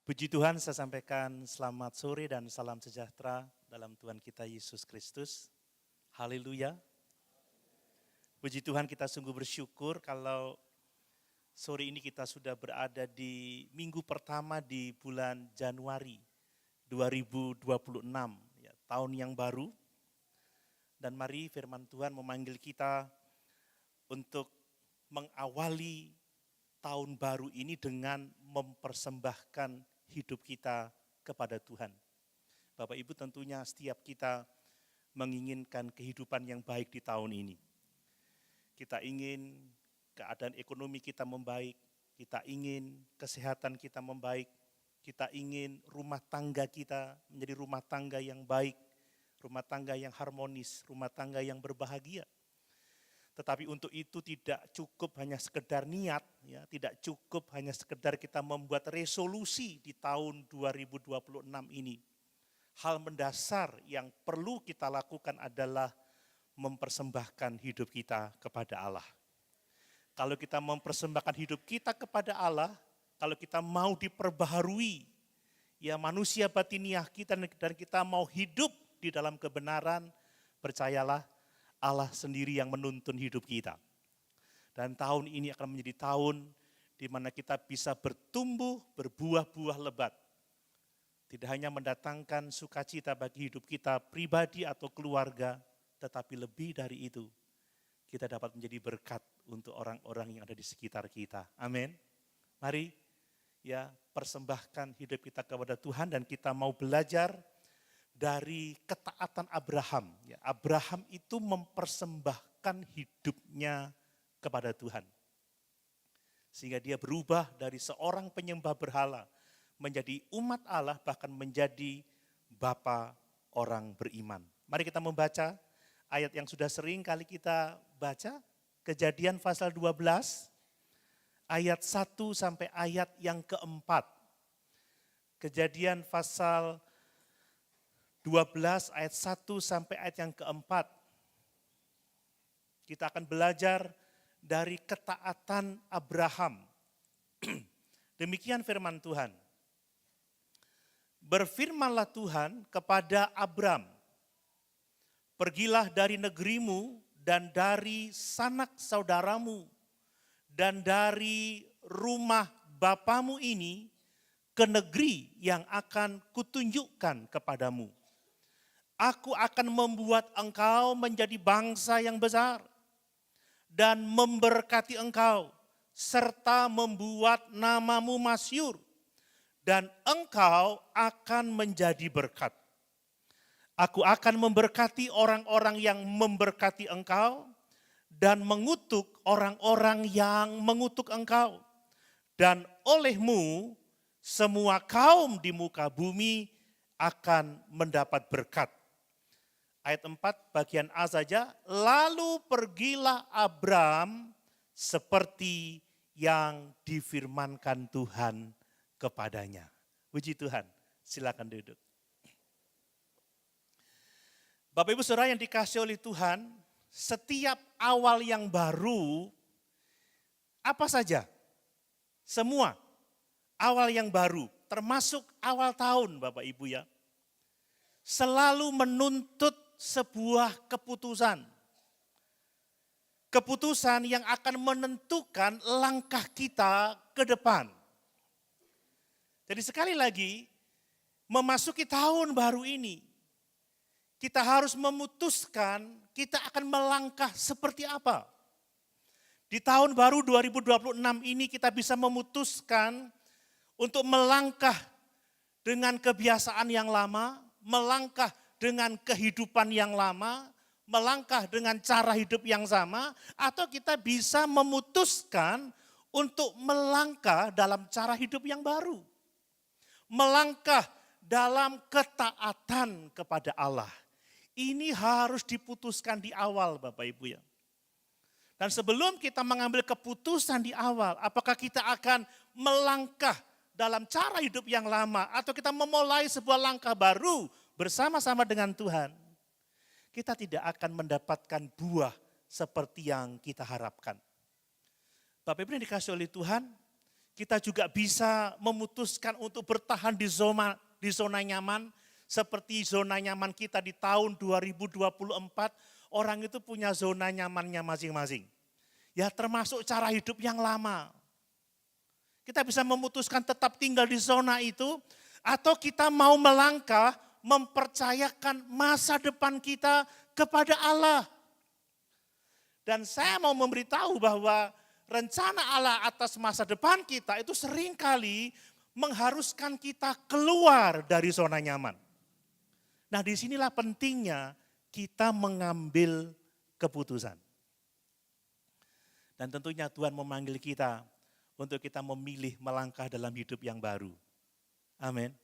Puji Tuhan, saya sampaikan selamat sore dan salam sejahtera dalam Tuhan kita Yesus Kristus. Haleluya. Puji Tuhan, kita sungguh bersyukur kalau sore ini kita sudah berada di minggu pertama di bulan Januari 2026, ya, tahun yang baru. Dan mari firman Tuhan memanggil kita untuk mengawali tahun baru ini dengan mempersembahkan hidup kita kepada Tuhan. Bapak Ibu, tentunya setiap kita menginginkan kehidupan yang baik di tahun ini. Kita ingin keadaan ekonomi kita membaik, kita ingin kesehatan kita membaik, kita ingin rumah tangga kita menjadi rumah tangga yang baik, rumah tangga yang harmonis, rumah tangga yang berbahagia. Tetapi untuk itu tidak cukup hanya sekedar niat, ya, tidak cukup hanya sekedar kita membuat resolusi di tahun 2026 ini. Hal mendasar yang perlu kita lakukan adalah mempersembahkan hidup kita kepada Allah. Kalau kita mempersembahkan hidup kita kepada Allah, kalau kita mau diperbaharui, ya manusia batiniah kita dan kita mau hidup di dalam kebenaran, percayalah, Allah sendiri yang menuntun hidup kita. Dan tahun ini akan menjadi tahun di mana kita bisa bertumbuh, berbuah-buah lebat. Tidak hanya mendatangkan sukacita bagi hidup kita pribadi atau keluarga, tetapi lebih dari itu, kita dapat menjadi berkat untuk orang-orang yang ada di sekitar kita. Amin. Mari ya persembahkan hidup kita kepada Tuhan dan kita mau belajar dari ketaatan Abraham. Ya, Abraham itu mempersembahkan hidupnya kepada Tuhan. Sehingga dia berubah dari seorang penyembah berhala menjadi umat Allah, bahkan menjadi bapa orang beriman. Mari kita membaca ayat yang sudah sering kali kita baca, Kejadian pasal 12, ayat 1 sampai ayat yang keempat. Kejadian pasal 12 ayat 1 sampai ayat yang keempat. Kita akan belajar dari ketaatan Abraham. Demikian firman Tuhan. Berfirmanlah Tuhan kepada Abram, pergilah dari negerimu dan dari sanak saudaramu dan dari rumah bapamu ini ke negeri yang akan kutunjukkan kepadamu. Aku akan membuat engkau menjadi bangsa yang besar dan memberkati engkau serta membuat namamu masyhur dan engkau akan menjadi berkat. Aku akan memberkati orang-orang yang memberkati engkau dan mengutuk orang-orang yang mengutuk engkau. Dan olehmu semua kaum di muka bumi akan mendapat berkat. Ayat 4 bagian A saja, lalu pergilah Abram seperti yang difirmankan Tuhan kepadanya. Puji Tuhan, silakan duduk. Bapak Ibu Saudara yang dikasihi oleh Tuhan, setiap awal yang baru, apa saja? Semua awal yang baru, termasuk awal tahun Bapak Ibu ya, selalu menuntut sebuah keputusan. Keputusan yang akan menentukan langkah kita ke depan. Jadi sekali lagi, memasuki tahun baru ini, kita harus memutuskan kita akan melangkah seperti apa. Di tahun baru 2026 ini kita bisa memutuskan untuk melangkah dengan kebiasaan yang lama, melangkah dengan kehidupan yang lama, melangkah dengan cara hidup yang sama, atau kita bisa memutuskan untuk melangkah dalam cara hidup yang baru. Melangkah dalam ketaatan kepada Allah. Ini harus diputuskan di awal Bapak Ibu ya. Dan sebelum kita mengambil keputusan di awal, apakah kita akan melangkah dalam cara hidup yang lama atau kita memulai sebuah langkah baru bersama-sama dengan Tuhan, kita tidak akan mendapatkan buah seperti yang kita harapkan. Bapak Ibu yang dikasihi oleh Tuhan, Kita juga bisa memutuskan untuk bertahan di zona nyaman, seperti zona nyaman kita di tahun 2024, orang itu punya zona nyamannya masing-masing. Ya termasuk cara hidup yang lama. Kita bisa memutuskan tetap tinggal di zona itu, atau kita mau melangkah mempercayakan masa depan kita kepada Allah. Dan saya mau memberitahu bahwa rencana Allah atas masa depan kita itu seringkali mengharuskan kita keluar dari zona nyaman. Nah, disinilah pentingnya kita mengambil keputusan. Dan tentunya Tuhan memanggil kita untuk kita memilih melangkah dalam hidup yang baru. Amin.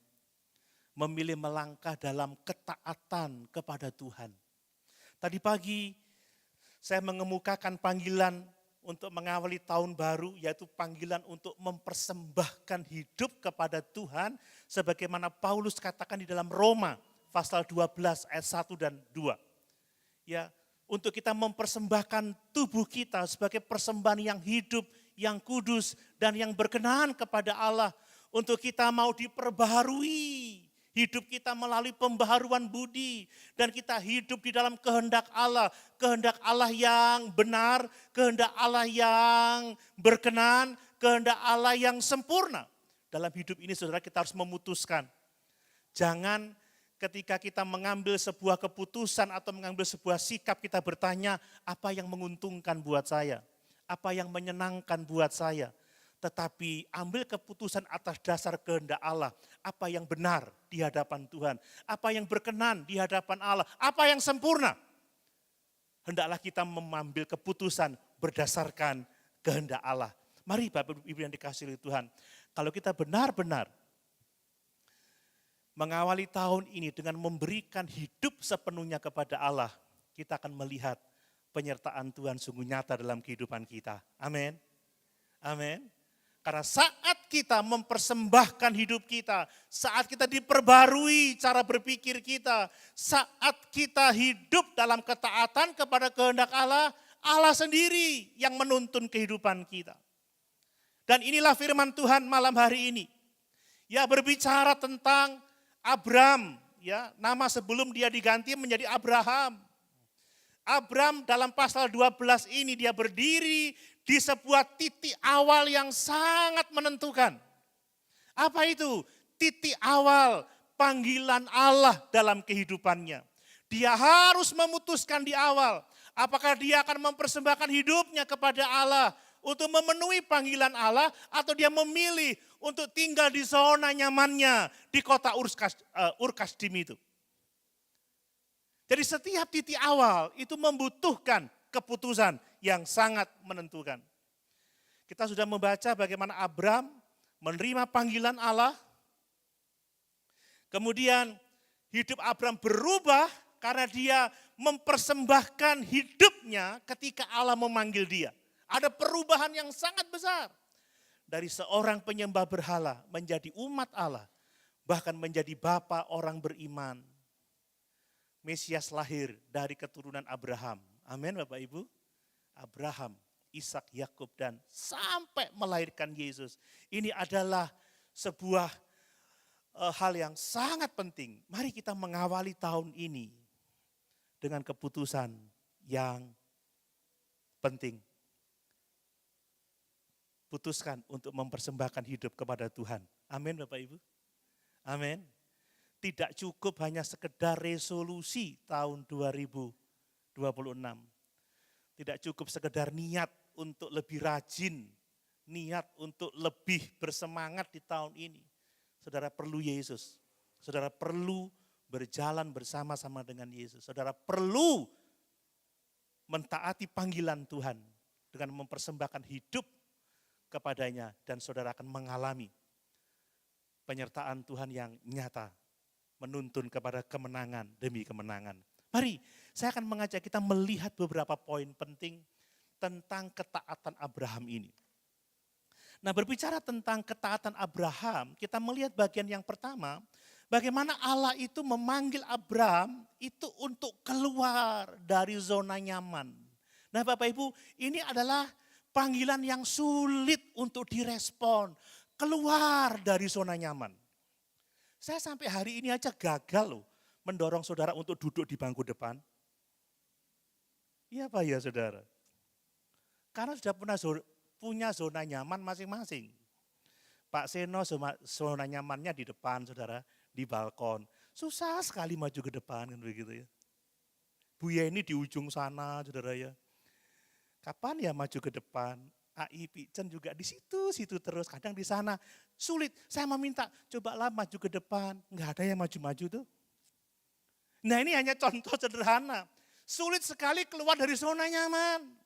Memilih melangkah dalam ketaatan kepada Tuhan. Tadi pagi saya mengemukakan panggilan untuk mengawali tahun baru, yaitu panggilan untuk mempersembahkan hidup kepada Tuhan, sebagaimana Paulus katakan di dalam Roma pasal 12 ayat 1 dan 2. Ya, untuk kita mempersembahkan tubuh kita sebagai persembahan yang hidup, yang kudus, dan yang berkenan kepada Allah. Untuk kita mau diperbaharui hidup kita melalui pembaharuan budi, dan kita hidup di dalam kehendak Allah yang benar, kehendak Allah yang berkenan, kehendak Allah yang sempurna. Dalam hidup ini saudara, kita harus memutuskan. Jangan ketika kita mengambil sebuah keputusan atau mengambil sebuah sikap, kita bertanya apa yang menguntungkan buat saya, apa yang menyenangkan buat saya. Tetapi ambil keputusan atas dasar kehendak Allah, apa yang benar di hadapan Tuhan, apa yang berkenan di hadapan Allah, apa yang sempurna. Hendaklah kita mengambil keputusan berdasarkan kehendak Allah. Mari Bapak Ibu yang dikasihi oleh Tuhan, kalau kita benar-benar mengawali tahun ini dengan memberikan hidup sepenuhnya kepada Allah, kita akan melihat penyertaan Tuhan sungguh nyata dalam kehidupan kita. Amin. Amin. Karena saat kita mempersembahkan hidup kita, saat kita diperbarui cara berpikir kita, saat kita hidup dalam ketaatan kepada kehendak Allah, Allah sendiri yang menuntun kehidupan kita. Dan inilah firman Tuhan malam hari ini. Ya, berbicara tentang Abram, ya, nama sebelum dia diganti menjadi Abraham. Abram dalam pasal 12 ini dia berdiri di sebuah titik awal yang sangat menentukan. Apa itu? Titik awal panggilan Allah dalam kehidupannya. Dia harus memutuskan di awal, apakah dia akan mempersembahkan hidupnya kepada Allah untuk memenuhi panggilan Allah, atau dia memilih untuk tinggal di zona nyamannya di kota Ur-Kasdim itu. Jadi setiap titik awal itu membutuhkan keputusan yang sangat menentukan. Kita sudah membaca bagaimana Abram menerima panggilan Allah. Kemudian hidup Abram berubah karena dia mempersembahkan hidupnya ketika Allah memanggil dia. Ada perubahan yang sangat besar. Dari seorang penyembah berhala menjadi umat Allah, bahkan menjadi bapa orang beriman. Mesias lahir dari keturunan Abraham. Amin Bapak Ibu. Abraham, Ishak, Yakub, dan sampai melahirkan Yesus. Ini adalah sebuah hal yang sangat penting. Mari kita mengawali tahun ini dengan keputusan yang penting. Putuskan untuk mempersembahkan hidup kepada Tuhan. Amin Bapak Ibu. Amin. Tidak cukup hanya sekedar resolusi tahun 2026. Tidak cukup sekedar niat untuk lebih rajin, niat untuk lebih bersemangat di tahun ini. Saudara perlu Yesus. Saudara perlu berjalan bersama-sama dengan Yesus. Saudara perlu mentaati panggilan Tuhan dengan mempersembahkan hidup kepadanya, dan saudara akan mengalami penyertaan Tuhan yang nyata, menuntun kepada kemenangan demi kemenangan. Mari, saya akan mengajak kita melihat beberapa poin penting tentang ketaatan Abraham ini. Nah, berbicara tentang ketaatan Abraham, kita melihat bagian yang pertama, bagaimana Allah itu memanggil Abraham itu untuk keluar dari zona nyaman. Nah, Bapak Ibu, ini adalah panggilan yang sulit untuk direspon. Keluar dari zona nyaman. Saya sampai hari ini aja gagal loh mendorong saudara untuk duduk di bangku depan. Iya Pak ya saudara? Karena sudah punya zona nyaman masing-masing. Pak Seno zona nyamannya di depan saudara, di balkon. Susah sekali maju ke depan kan begitu ya. Bu Yeni di ujung sana saudara ya. Kapan ya maju ke depan? AI Pichen juga di situ terus, kadang di sana. Sulit, saya meminta cobalah maju ke depan. Enggak ada yang maju-maju tuh. Nah ini hanya contoh sederhana. Sulit sekali keluar dari zona nyaman.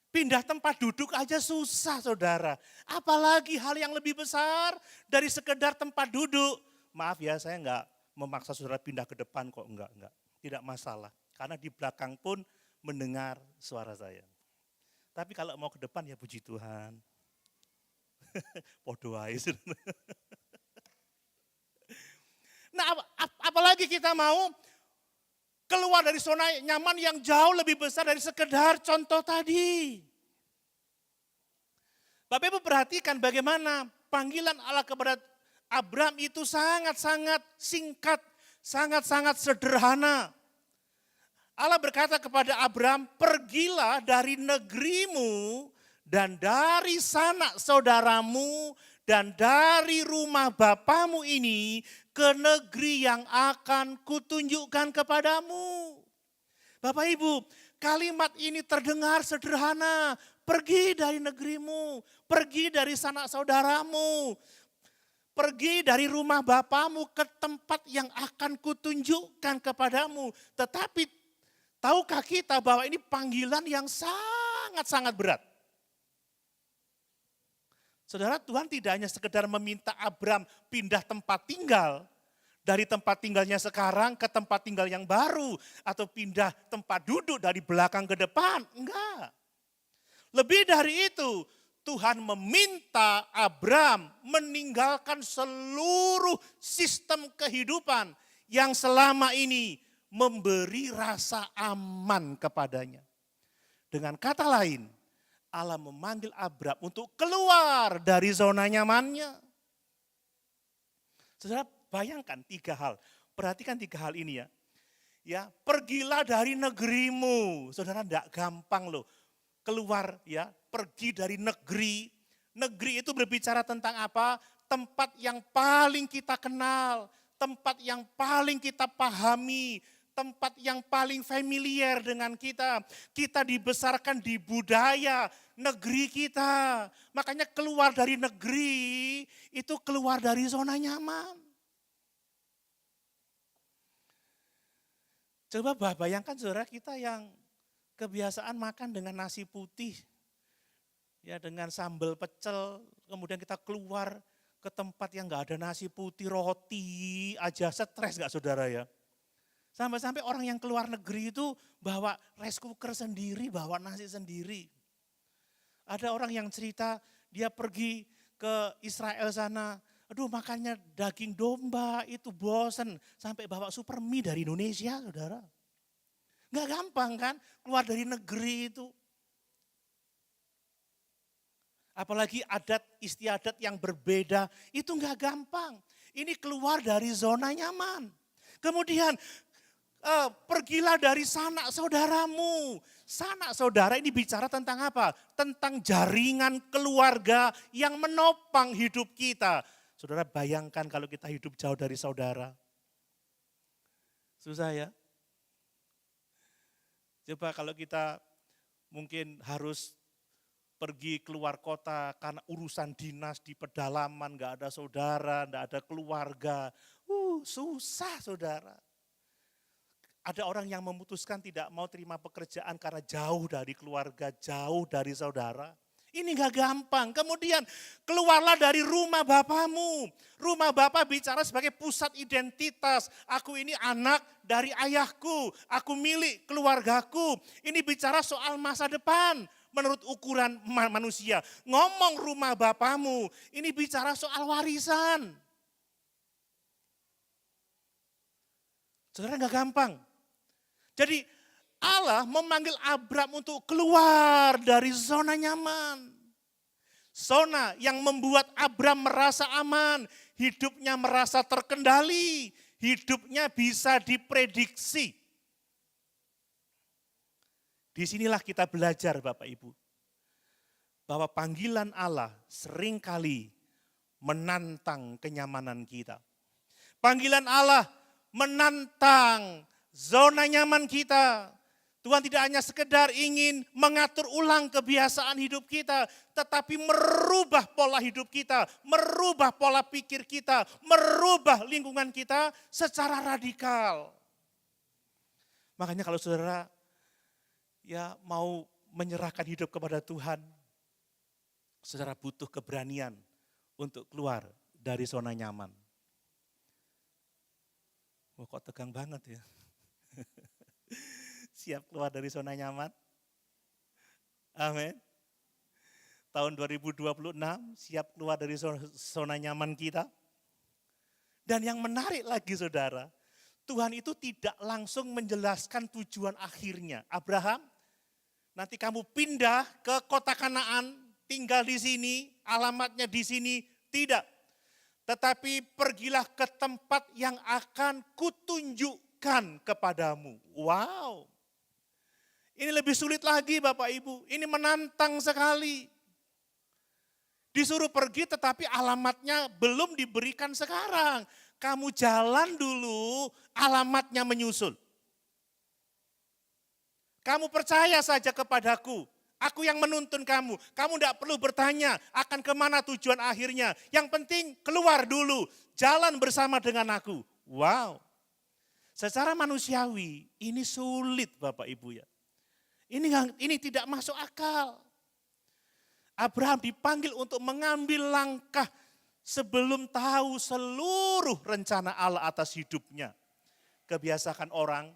Pindah tempat duduk aja susah saudara. Apalagi hal yang lebih besar dari sekedar tempat duduk. Maaf ya saya enggak memaksa saudara pindah ke depan kok, enggak. Tidak masalah. Karena di belakang pun mendengar suara saya. Tapi kalau mau ke depan ya puji Tuhan. Podo ae. Nah, apalagi kita mau keluar dari zona nyaman yang jauh lebih besar dari sekedar contoh tadi. Bapak Ibu perhatikan bagaimana panggilan Allah kepada Abraham itu sangat-sangat singkat, sangat-sangat sederhana. Allah berkata kepada Abraham, pergilah dari negerimu dan dari sanak saudaramu dan dari rumah bapamu ini ke negeri yang akan kutunjukkan kepadamu. Bapak Ibu, kalimat ini terdengar sederhana. Pergi dari negerimu, pergi dari sanak saudaramu, pergi dari rumah bapamu ke tempat yang akan kutunjukkan kepadamu. Tetapi tahukah kita bahwa ini panggilan yang sangat-sangat berat? Saudara, Tuhan tidak hanya sekedar meminta Abraham pindah tempat tinggal, dari tempat tinggalnya sekarang ke tempat tinggal yang baru, atau pindah tempat duduk dari belakang ke depan, enggak. Lebih dari itu, Tuhan meminta Abraham meninggalkan seluruh sistem kehidupan yang selama ini memberi rasa aman kepadanya. Dengan kata lain, Allah memanggil Abraham untuk keluar dari zona nyamannya. Saudara bayangkan 3 hal, perhatikan 3 hal ini ya. Ya, pergilah dari negerimu. Saudara enggak gampang loh. Keluar ya, pergi dari negeri. Negeri itu berbicara tentang apa? Tempat yang paling kita kenal, tempat yang paling kita pahami, tempat yang paling familiar dengan kita. Kita dibesarkan di budaya negeri kita. Makanya keluar dari negeri itu keluar dari zona nyaman. Coba bayangkan saudara kita yang kebiasaan makan dengan nasi putih, ya dengan sambal pecel, kemudian kita keluar ke tempat yang enggak ada nasi putih, roti aja, stres enggak saudara ya? Sampai-sampai orang yang keluar negeri itu bawa rice cooker sendiri, bawa nasi sendiri. Ada orang yang cerita dia pergi ke Israel sana, aduh makannya daging domba itu bosen, sampai bawa super mie dari Indonesia saudara. Enggak gampang kan keluar dari negeri itu. Apalagi adat istiadat yang berbeda, itu enggak gampang. Ini keluar dari zona nyaman. Kemudian pergilah dari sanak saudaramu. Sanak saudara ini bicara tentang apa? Tentang jaringan keluarga yang menopang hidup kita. Saudara bayangkan kalau kita hidup jauh dari saudara. Susah ya? Coba kalau kita mungkin harus pergi keluar kota karena urusan dinas di pedalaman, enggak ada saudara, enggak ada keluarga. Susah saudara. Ada orang yang memutuskan tidak mau terima pekerjaan karena jauh dari keluarga, jauh dari saudara. Ini enggak gampang. Kemudian keluarlah dari rumah bapamu. Rumah bapa bicara sebagai pusat identitas. Aku ini anak dari ayahku. Aku milik keluargaku. Ini bicara soal masa depan menurut ukuran manusia. Ngomong rumah bapamu, ini bicara soal warisan. Saudara enggak gampang. Jadi Allah memanggil Abram untuk keluar dari zona nyaman. Zona yang membuat Abram merasa aman, hidupnya merasa terkendali, hidupnya bisa diprediksi. Disinilah kita belajar Bapak Ibu, bahwa panggilan Allah seringkali menantang kenyamanan kita. Panggilan Allah menantang zona nyaman kita. Tuhan tidak hanya sekedar ingin mengatur ulang kebiasaan hidup kita, tetapi merubah pola hidup kita, merubah pola pikir kita, merubah lingkungan kita secara radikal. Makanya kalau saudara ya mau menyerahkan hidup kepada Tuhan, saudara butuh keberanian untuk keluar dari zona nyaman. Wah, kok tegang banget ya. Siap keluar dari zona nyaman? Amin. Tahun 2026 siap keluar dari zona nyaman kita. Dan yang menarik lagi saudara, Tuhan itu tidak langsung menjelaskan tujuan akhirnya. Abraham, nanti kamu pindah ke kota Kanaan, tinggal di sini, alamatnya di sini, tidak. Tetapi pergilah ke tempat yang akan kutunjukkan kepadamu. Wow. Ini lebih sulit lagi Bapak Ibu, ini menantang sekali. Disuruh pergi tetapi alamatnya belum diberikan sekarang. Kamu jalan dulu, alamatnya menyusul. Kamu percaya saja kepadaku, aku yang menuntun kamu. Kamu tidak perlu bertanya akan kemana tujuan akhirnya. Yang penting keluar dulu, jalan bersama dengan aku. Wow, secara manusiawi ini sulit Bapak Ibu ya. Ini tidak masuk akal. Abraham dipanggil untuk mengambil langkah sebelum tahu seluruh rencana Allah atas hidupnya. Kebiasaan orang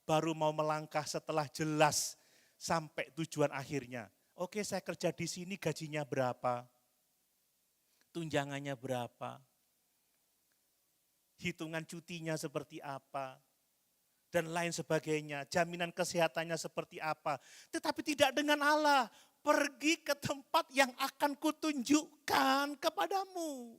baru mau melangkah setelah jelas sampai tujuan akhirnya. Oke, saya kerja di sini gajinya berapa? Tunjangannya berapa? Hitungan cutinya seperti apa? Dan lain sebagainya, jaminan kesehatannya seperti apa. Tetapi tidak dengan Allah, pergi ke tempat yang akan kutunjukkan kepadamu.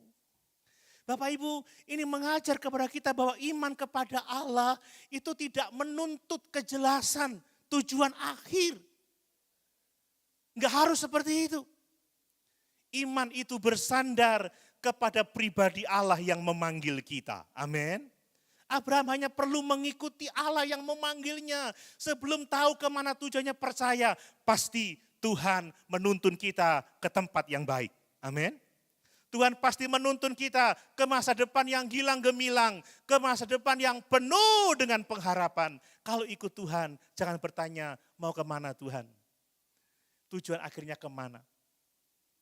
Bapak Ibu, ini mengajar kepada kita bahwa iman kepada Allah itu tidak menuntut kejelasan tujuan akhir. Enggak harus seperti itu. Iman itu bersandar kepada pribadi Allah yang memanggil kita. Amin. Abraham hanya perlu mengikuti Allah yang memanggilnya. Sebelum tahu kemana tujuannya, percaya pasti Tuhan menuntun kita ke tempat yang baik. Amin. Tuhan pasti menuntun kita ke masa depan yang gilang gemilang, ke masa depan yang penuh dengan pengharapan. Kalau ikut Tuhan, jangan bertanya mau kemana Tuhan. Tujuan akhirnya kemana?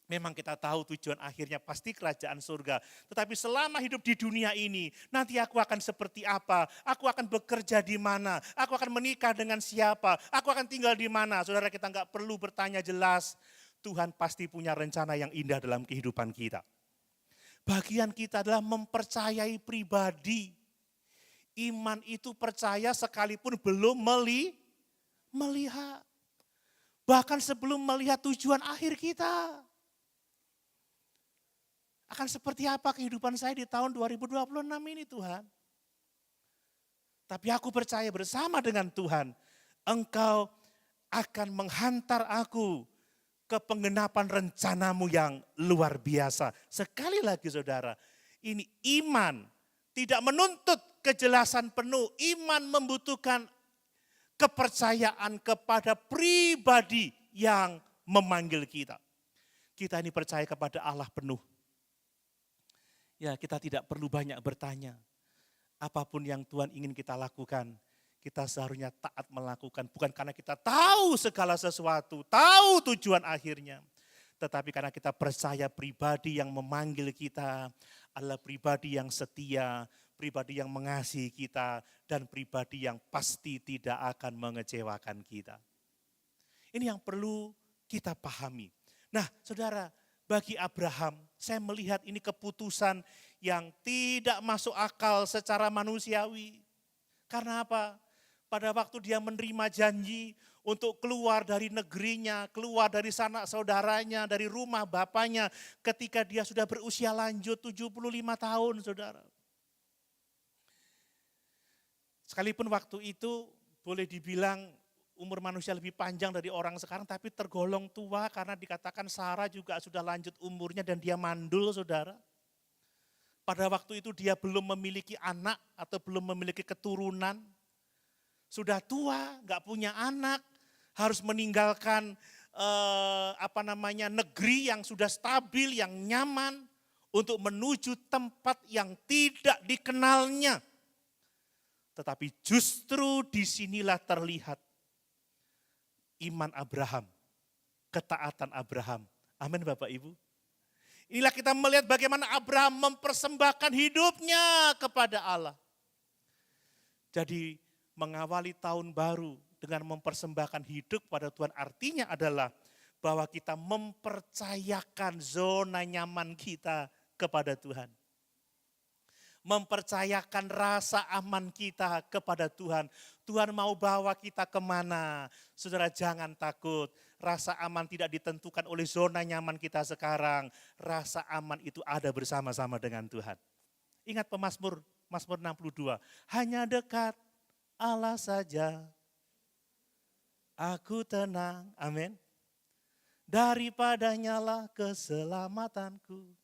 Memang kita tahu tujuan akhirnya pasti kerajaan surga. Tetapi selama hidup di dunia ini, nanti aku akan seperti apa? Aku akan bekerja di mana? Aku akan menikah dengan siapa? Aku akan tinggal di mana? Saudara, kita nggak perlu bertanya jelas. Tuhan pasti punya rencana yang indah dalam kehidupan kita. Bagian kita adalah mempercayai pribadi. Iman itu percaya sekalipun belum melihat. Bahkan sebelum melihat tujuan akhir kita. Akan seperti apa kehidupan saya di tahun 2026 ini Tuhan. Tapi aku percaya bersama dengan Tuhan, Engkau akan menghantar aku ke penggenapan rencanamu yang luar biasa. Sekali lagi saudara, ini iman tidak menuntut kejelasan penuh. Iman membutuhkan kepercayaan kepada pribadi yang memanggil kita. Kita ini percaya kepada Allah penuh. Ya, kita tidak perlu banyak bertanya. Apapun yang Tuhan ingin kita lakukan, kita seharusnya taat melakukan. Bukan karena kita tahu segala sesuatu, tahu tujuan akhirnya. Tetapi karena kita percaya pribadi yang memanggil kita adalah pribadi yang setia, pribadi yang mengasihi kita, dan pribadi yang pasti tidak akan mengecewakan kita. Ini yang perlu kita pahami. Nah, saudara, bagi Abraham, saya melihat ini keputusan yang tidak masuk akal secara manusiawi. Karena apa? pada waktu dia menerima janji untuk keluar dari negerinya, keluar dari sanak saudaranya, dari rumah bapaknya, ketika dia sudah berusia lanjut 75 tahun, saudara. Sekalipun waktu itu boleh dibilang umur manusia lebih panjang dari orang sekarang, tapi tergolong tua karena dikatakan Sarah juga sudah lanjut umurnya dan dia mandul, saudara. Pada waktu itu dia belum memiliki anak atau belum memiliki keturunan. Sudah tua, nggak punya anak, harus meninggalkan negeri yang sudah stabil, yang nyaman, untuk menuju tempat yang tidak dikenalnya. Tetapi justru disinilah terlihat iman Abraham, ketaatan Abraham. Amin Bapak Ibu. Inilah kita melihat bagaimana Abraham mempersembahkan hidupnya kepada Allah. Jadi mengawali tahun baru dengan mempersembahkan hidup pada Tuhan artinya adalah bahwa kita mempercayakan zona nyaman kita kepada Tuhan. Mempercayakan rasa aman kita kepada Tuhan. Tuhan mau bawa kita kemana? Saudara jangan takut. Rasa aman tidak ditentukan oleh zona nyaman kita sekarang. Rasa aman itu ada bersama-sama dengan Tuhan. Ingat pemazmur, Mazmur 62. Hanya dekat Allah saja. Aku tenang, amin. Daripadanya lah keselamatanku.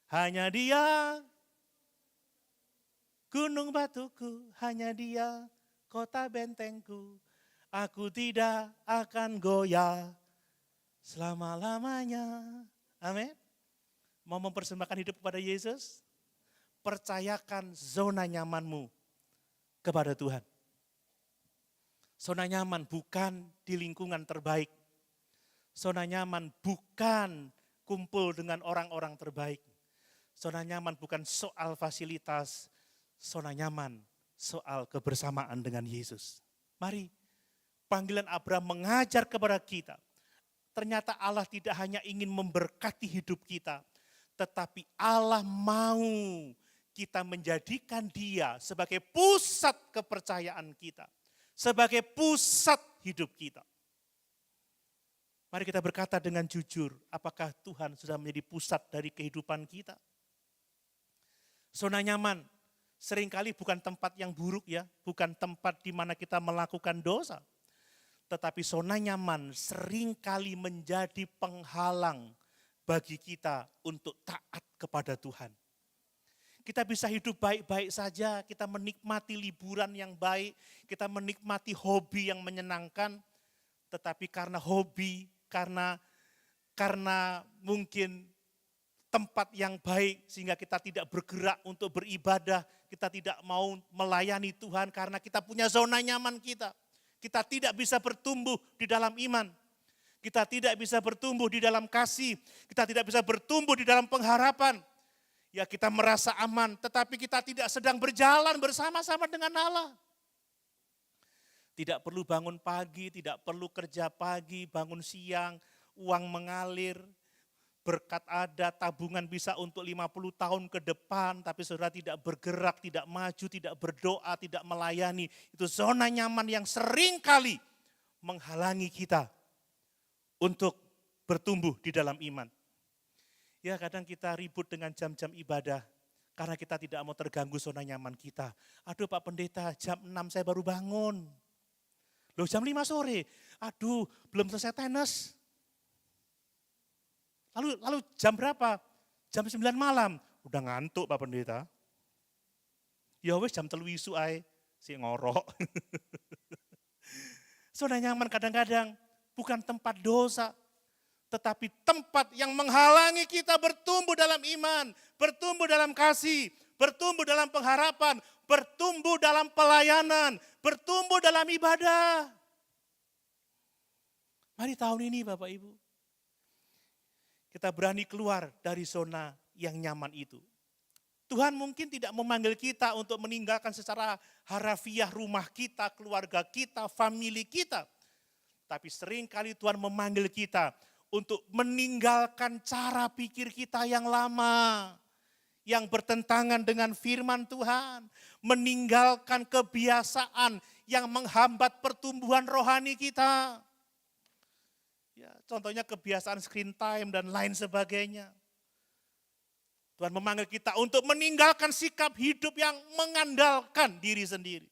Hanya Dia gunung batuku, hanya Dia kota bentengku. Aku tidak akan goyah selama-lamanya. Amin. Mau mempersembahkan hidup kepada Yesus? Percayakan zona nyamanmu kepada Tuhan. Zona nyaman bukan di lingkungan terbaik. Zona nyaman bukan kumpul dengan orang-orang terbaik. Zona nyaman bukan soal fasilitas. Zona nyaman soal kebersamaan dengan Yesus. Mari, panggilan Abraham mengajar kepada kita. Ternyata Allah tidak hanya ingin memberkati hidup kita, tetapi Allah mau kita menjadikan Dia sebagai pusat kepercayaan kita, sebagai pusat hidup kita. Mari kita berkata dengan jujur, apakah Tuhan sudah menjadi pusat dari kehidupan kita? Zona nyaman seringkali bukan tempat yang buruk ya, bukan tempat di mana kita melakukan dosa. Tetapi zona nyaman seringkali menjadi penghalang bagi kita untuk taat kepada Tuhan. Kita bisa hidup baik-baik saja, kita menikmati liburan yang baik, kita menikmati hobi yang menyenangkan, tetapi karena hobi, karena mungkin tempat yang baik sehingga kita tidak bergerak untuk beribadah, kita tidak mau melayani Tuhan karena kita punya zona nyaman kita. Kita tidak bisa bertumbuh di dalam iman. Kita tidak bisa bertumbuh di dalam kasih. Kita tidak bisa bertumbuh di dalam pengharapan. Ya kita merasa aman, tetapi kita tidak sedang berjalan bersama-sama dengan Allah. Tidak perlu bangun pagi, tidak perlu kerja pagi, bangun siang, uang mengalir. Berkat ada, tabungan bisa untuk 50 tahun ke depan, tapi saudara tidak bergerak, tidak maju, tidak berdoa, tidak melayani. Itu zona nyaman yang sering kali menghalangi kita untuk bertumbuh di dalam iman. Ya kadang kita ribut dengan jam-jam ibadah, karena kita tidak mau terganggu zona nyaman kita. Aduh Pak Pendeta, jam 6 saya baru bangun. Loh jam 5 sore, aduh belum selesai tenis. Lalu jam berapa? Jam 9 malam. Udah ngantuk Pak Pendeta. Ya wes jam 3 isu ae, si ngorok. Zona nyaman kadang-kadang bukan tempat dosa, tetapi tempat yang menghalangi kita bertumbuh dalam iman, bertumbuh dalam kasih, bertumbuh dalam pengharapan, bertumbuh dalam pelayanan, bertumbuh dalam ibadah. Mari tahun ini Bapak Ibu, kita berani keluar dari zona yang nyaman itu. Tuhan mungkin tidak memanggil kita untuk meninggalkan secara harafiah rumah kita, keluarga kita, famili kita. Tapi seringkali Tuhan memanggil kita untuk meninggalkan cara pikir kita yang lama, yang bertentangan dengan firman Tuhan. Meninggalkan kebiasaan yang menghambat pertumbuhan rohani kita. Ya, contohnya kebiasaan screen time dan lain sebagainya. Tuhan memanggil kita untuk meninggalkan sikap hidup yang mengandalkan diri sendiri.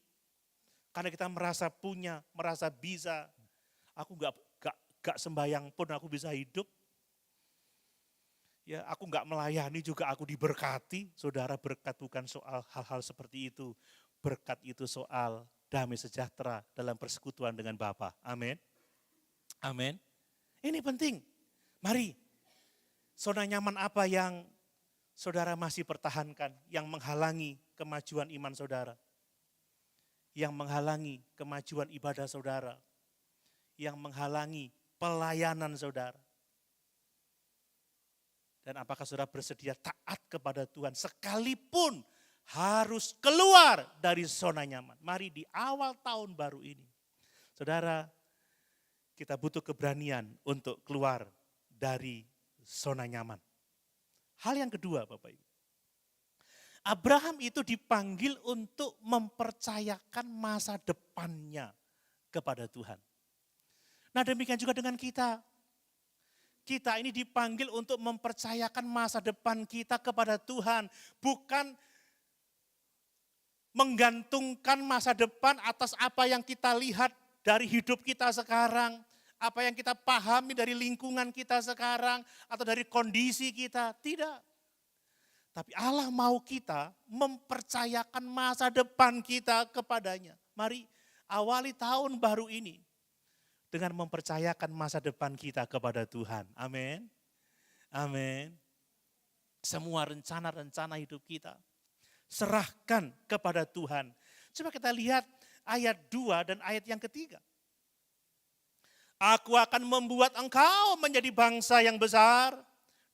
Karena kita merasa punya, merasa bisa. Aku gak sembahyang pun aku bisa hidup. Ya, aku gak melayani juga aku diberkati. Saudara, berkat bukan soal hal-hal seperti itu. Berkat itu soal damai sejahtera dalam persekutuan dengan Bapa. Amin. Amin. Ini penting. Mari, zona nyaman apa yang saudara masih pertahankan, yang menghalangi kemajuan iman saudara, yang menghalangi kemajuan ibadah saudara, yang menghalangi pelayanan saudara. Dan apakah saudara bersedia taat kepada Tuhan sekalipun harus keluar dari zona nyaman? Mari di awal tahun baru ini, saudara, kita butuh keberanian untuk keluar dari zona nyaman. Hal yang kedua, Bapak Ibu. Abraham itu dipanggil untuk mempercayakan masa depannya kepada Tuhan. Nah, demikian juga dengan kita. Kita ini dipanggil untuk mempercayakan masa depan kita kepada Tuhan. Bukan menggantungkan masa depan atas apa yang kita lihat dari hidup kita sekarang. Apa yang kita pahami dari lingkungan kita sekarang atau dari kondisi kita. Tidak. Tapi Allah mau kita mempercayakan masa depan kita kepadanya. Mari awali tahun baru ini dengan mempercayakan masa depan kita kepada Tuhan. Amin. Amin. Semua rencana-rencana hidup kita serahkan kepada Tuhan. Coba kita lihat ayat 2 dan ayat yang ketiga. Aku akan membuat engkau menjadi bangsa yang besar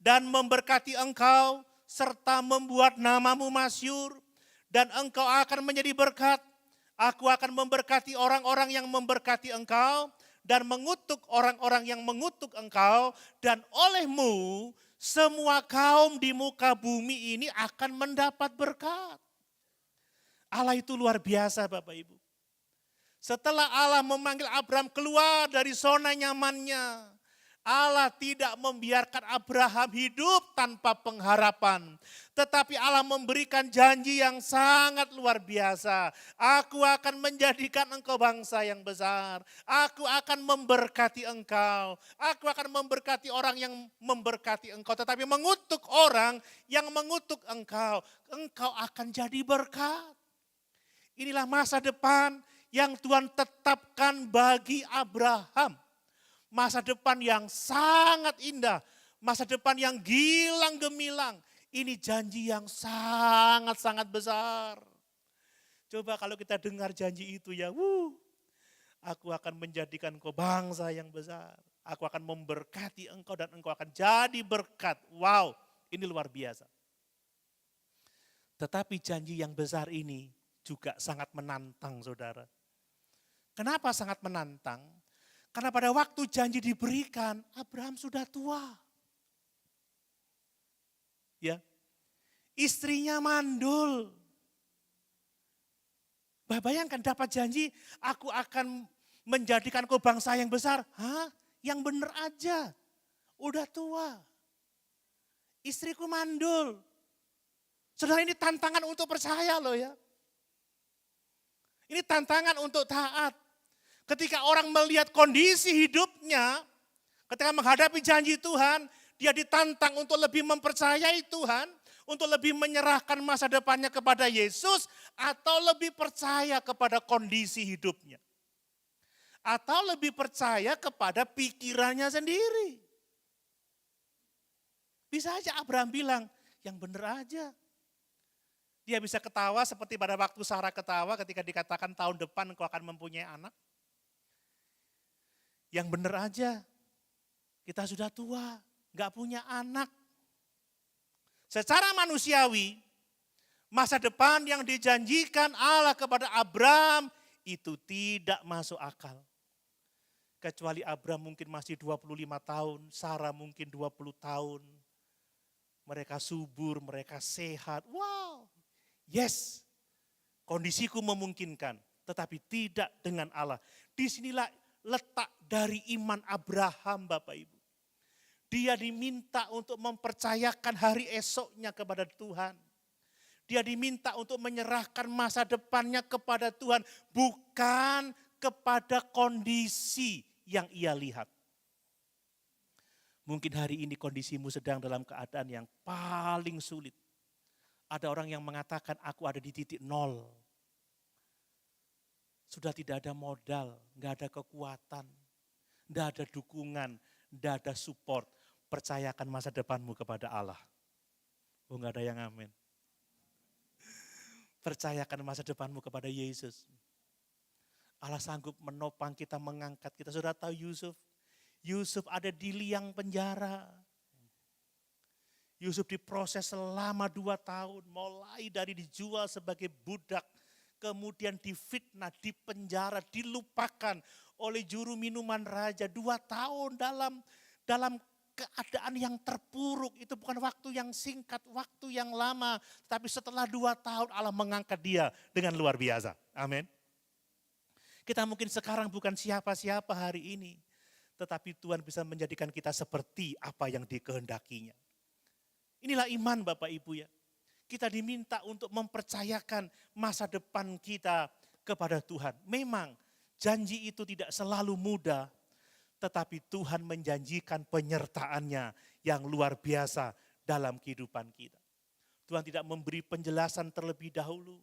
dan memberkati engkau serta membuat namamu masyhur dan engkau akan menjadi berkat. Aku akan memberkati orang-orang yang memberkati engkau dan mengutuk orang-orang yang mengutuk engkau dan olehmu semua kaum di muka bumi ini akan mendapat berkat. Allah itu luar biasa Bapak Ibu. Setelah Allah memanggil Abraham keluar dari zona nyamannya, Allah tidak membiarkan Abraham hidup tanpa pengharapan. Tetapi Allah memberikan janji yang sangat luar biasa. Aku akan menjadikan engkau bangsa yang besar. Aku akan memberkati engkau. Aku akan memberkati orang yang memberkati engkau. Tetapi mengutuk orang yang mengutuk engkau. Engkau akan jadi berkat. Inilah masa depan yang Tuhan tetapkan bagi Abraham. Masa depan yang sangat indah, masa depan yang gilang gemilang. Ini janji yang sangat-sangat besar. Coba kalau kita dengar janji itu ya, aku akan menjadikan engkau bangsa yang besar. Aku akan memberkati engkau dan engkau akan jadi berkat. Wow, ini luar biasa. Tetapi janji yang besar ini juga sangat menantang saudara. Kenapa sangat menantang? Karena pada waktu janji diberikan, Abraham sudah tua. Ya, istrinya mandul. Bayangkan dapat janji, aku akan menjadikan kau bangsa yang besar. Hah? Yang benar aja. Udah tua. Istriku mandul. Saudara, ini tantangan untuk percaya loh ya. Ini tantangan untuk taat. Ketika orang melihat kondisi hidupnya, ketika menghadapi janji Tuhan, dia ditantang untuk lebih mempercayai Tuhan, untuk lebih menyerahkan masa depannya kepada Yesus, atau lebih percaya kepada kondisi hidupnya. Atau lebih percaya kepada pikirannya sendiri. Bisa aja Abraham bilang, yang benar aja. Dia bisa ketawa seperti pada waktu Sarah ketawa ketika dikatakan tahun depan engkau akan mempunyai anak. Yang benar aja, kita sudah tua, gak punya anak. Secara manusiawi, masa depan yang dijanjikan Allah kepada Abraham itu tidak masuk akal. Kecuali Abraham mungkin masih 25 tahun, Sarah mungkin 20 tahun. Mereka subur, mereka sehat, wow. Yes, kondisiku memungkinkan. tetapi tidak dengan Allah. Disinilah letak dari iman Abraham, Bapak Ibu. Dia diminta untuk mempercayakan hari esoknya kepada Tuhan. Dia diminta untuk menyerahkan masa depannya kepada Tuhan, bukan kepada kondisi yang ia lihat. Mungkin hari ini kondisimu sedang dalam keadaan yang paling sulit. Ada orang yang mengatakan, aku ada di titik nol. Sudah tidak ada modal, nggak ada kekuatan, nggak ada dukungan, nggak ada support. Percayakan masa depanmu kepada Allah. Oh, nggak ada yang amin. Percayakan masa depanmu kepada Yesus. Allah sanggup menopang kita, mengangkat kita. Sudah tahu Yusuf ada di liang penjara. Yusuf diproses selama 2 tahun, mulai dari dijual sebagai budak, kemudian difitnah, dipenjara, dilupakan oleh juru minuman raja. 2 tahun dalam keadaan yang terpuruk. Itu bukan waktu yang singkat, waktu yang lama. Tapi setelah 2 tahun Allah mengangkat dia dengan luar biasa. Amin. Kita mungkin sekarang bukan siapa-siapa hari ini. Tetapi Tuhan bisa menjadikan kita seperti apa yang dikehendakinya. Inilah iman Bapak Ibu ya. Kita diminta untuk mempercayakan masa depan kita kepada Tuhan. Memang janji itu tidak selalu mudah. Tetapi Tuhan menjanjikan penyertaannya yang luar biasa dalam kehidupan kita. Tuhan tidak memberi penjelasan terlebih dahulu.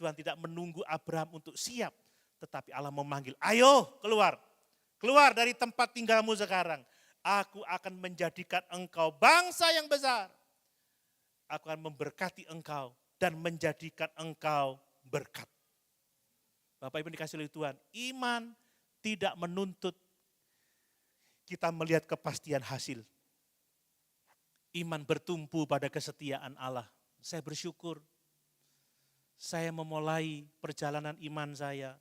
Tuhan tidak menunggu Abraham untuk siap. Tetapi Allah memanggil, ayo keluar. Keluar dari tempat tinggalmu sekarang. Aku akan menjadikan engkau bangsa yang besar. Aku akan memberkati engkau dan menjadikan engkau berkat. Bapak Ibu dikasih oleh Tuhan, iman tidak menuntut kita melihat kepastian hasil. Iman bertumpu pada kesetiaan Allah. Saya bersyukur, saya memulai perjalanan iman saya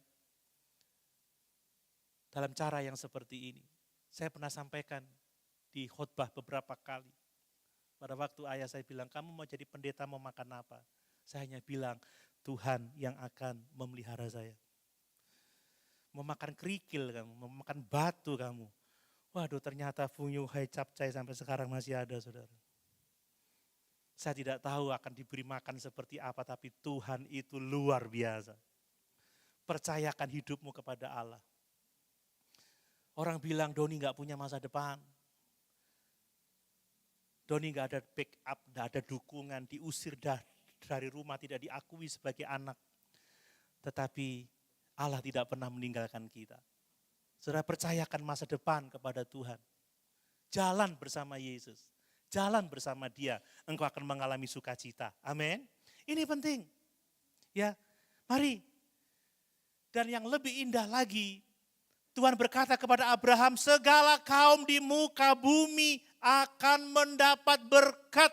dalam cara yang seperti ini. Saya pernah sampaikan di khotbah beberapa kali. Pada waktu ayah saya bilang, kamu mau jadi pendeta mau makan apa? Saya hanya bilang, Tuhan yang akan memelihara saya. Mau makan kerikil kamu, mau makan batu kamu. Waduh, ternyata Funyu Hai Capcay sampai sekarang masih ada, saudara. Saya tidak tahu akan diberi makan seperti apa, tapi Tuhan itu luar biasa. Percayakan hidupmu kepada Allah. Orang bilang Doni gak punya masa depan. Doni gak ada backup, gak ada dukungan, diusir dari rumah, tidak diakui sebagai anak. Tetapi Allah tidak pernah meninggalkan kita. Saudara percayakan masa depan kepada Tuhan. Jalan bersama Yesus. Jalan bersama Dia. Engkau akan mengalami sukacita. Amin. Ini penting. Ya, mari. Dan yang lebih indah lagi, Tuhan berkata kepada Abraham, segala kaum di muka bumi akan mendapat berkat.